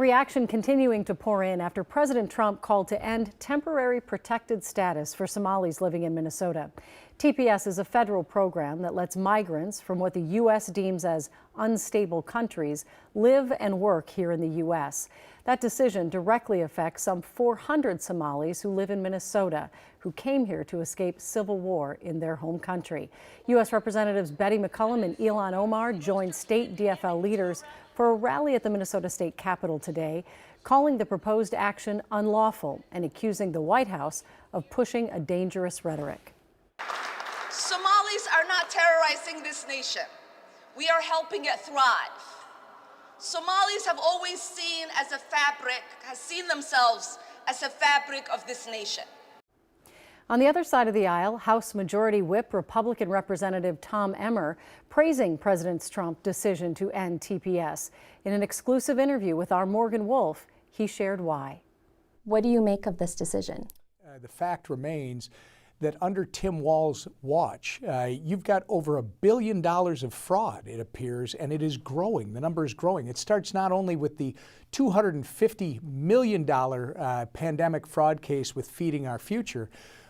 Reaction continuing to pour in after President Trump called to end temporary protected status for Somalis living in Minnesota. TPS is a federal program that lets migrants from what the U.S. deems as unstable countries live and work here in the U.S. That decision directly affects some 400 Somalis who live in Minnesota, who came here to escape civil war in their home country. U.S. Representatives Betty McCollum and Ilhan Omar joined state DFL leaders for a rally at the Minnesota State Capitol today, calling the proposed action unlawful and accusing the White House of pushing a dangerous rhetoric. Somalis are not terrorizing this nation. We are helping it thrive. Somalis have always seen themselves as a fabric of this nation. On the other side of the aisle, House Majority Whip Republican Representative Tom Emmer praising President Trump's decision to end TPS. In an exclusive interview with our Morgan Wolf, he shared why. What do you make of this decision? The fact remains that under Tim Walz's watch, you've got over $1 billion of fraud, it appears, and it is growing. The number is growing. It starts not only with the $250 million pandemic fraud case with Feeding Our Future,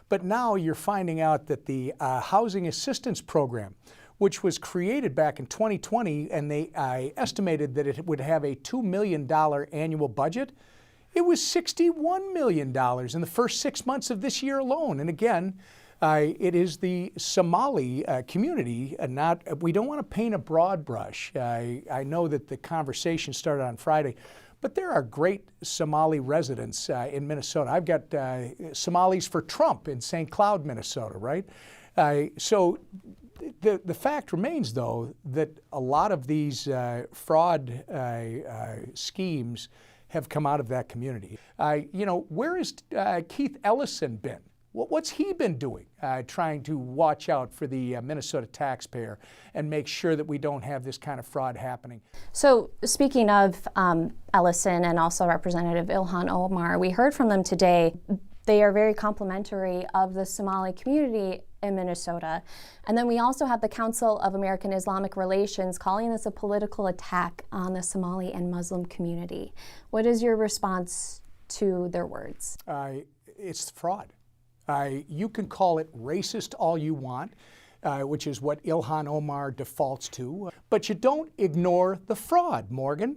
but now you're finding out that the Housing Assistance Program, which was created back in 2020, and they estimated that it would have a $2 million annual budget, it was $61 million in the first 6 months of this year alone. And again, it is the Somali community, we don't want to paint a broad brush. I know that the conversation started on Friday, but there are great Somali residents in Minnesota. I've got Somalis for Trump in St. Cloud, Minnesota, right? So the fact remains, though, that a lot of these fraud schemes have come out of that community. Where has Keith Ellison been? What's he been doing trying to watch out for the Minnesota taxpayer and make sure that we don't have this kind of fraud happening? So speaking of Ellison and also Representative Ilhan Omar, we heard from them today. They are very complimentary of the Somali community in Minnesota. And then we also have the Council of American Islamic Relations calling this a political attack on the Somali and Muslim community. What is your response to their words? It's fraud. You can call it racist all you want, which is what Ilhan Omar defaults to, but you don't ignore the fraud, Morgan.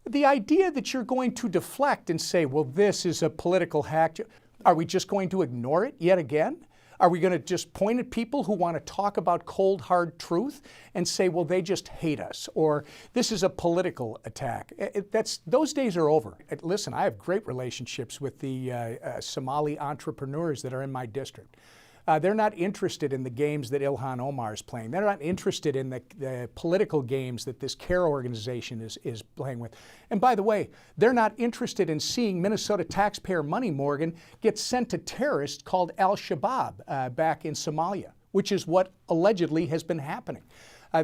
The idea that you're going to deflect and say, well, this is a political hack, are we just going to ignore it yet again? Are we going to just point at people who want to talk about cold, hard truth and say, well, they just hate us, or this is a political attack? Those days are over. Listen, I have great relationships with the Somali entrepreneurs that are in my district. They're not interested in the games that Ilhan Omar is playing. They're not interested in the political games that this CARE organization is playing with. And by the way, they're not interested in seeing Minnesota taxpayer money, Morgan, get sent to terrorists called Al-Shabaab back in Somalia, which is what allegedly has been happening.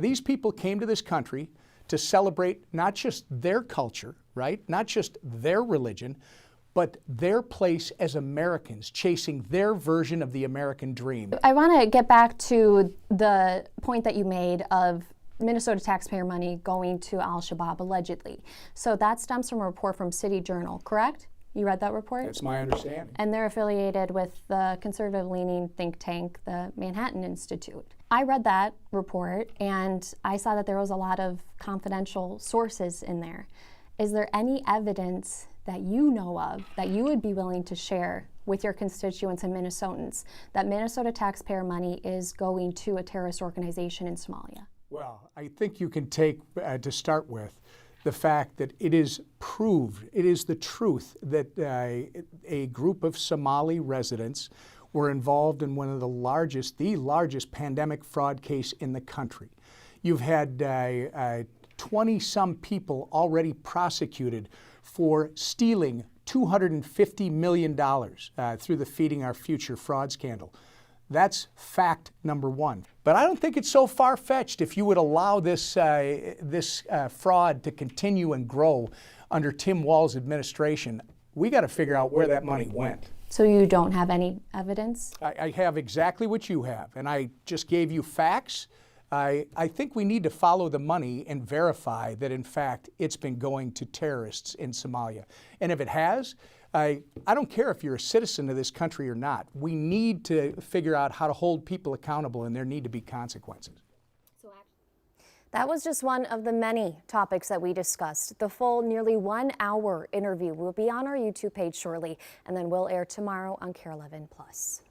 These people came to this country to celebrate not just their culture, right? Not just their religion, but their place as Americans, chasing their version of the American dream. I want to get back to the point that you made of Minnesota taxpayer money going to Al-Shabaab, allegedly. So that stems from a report from City Journal, correct? You read that report? That's my understanding. And they're affiliated with the conservative-leaning think tank, the Manhattan Institute. I read that report, and I saw that there was a lot of confidential sources in there. Is there any evidence that you know of that you would be willing to share with your constituents and Minnesotans that Minnesota taxpayer money is going to a terrorist organization in Somalia? Well, I think you can take, to start with, the fact that it is proved, it is the truth that a group of Somali residents were involved in one of the largest pandemic fraud case in the country. You've had 20-some people already prosecuted for stealing $250 million through the Feeding Our Future fraud scandal. That's fact number one. But I don't think it's so far-fetched if you would allow this fraud to continue and grow under Tim Walz's administration. We got to figure out where that money went. So you don't have any evidence? I have exactly what you have, and I just gave you facts I think we need to follow the money and verify that, in fact, it's been going to terrorists in Somalia. And if it has, I don't care if you're a citizen of this country or not. We need to figure out how to hold people accountable, and there need to be consequences. That was just one of the many topics that we discussed. The full nearly 1 hour interview will be on our YouTube page shortly, and then will air tomorrow on KARE 11 Plus.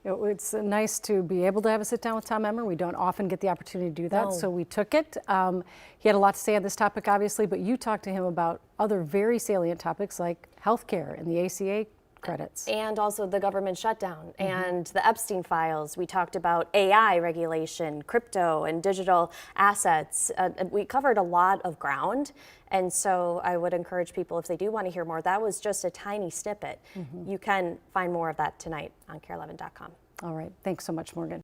It's nice to be able to have a sit down with Tom Emmer. We don't often get the opportunity to do that, No. so we took it. He had a lot to say on this topic, obviously, but you talked to him about other very salient topics like healthcare and the ACA credits. And also the government shutdown and the Epstein files. We talked about AI regulation, crypto and digital assets. We covered a lot of ground. And so I would encourage people, if they do want to hear more, that was just a tiny snippet. You can find more of that tonight on KARE11.com. All right. Thanks so much, Morgan.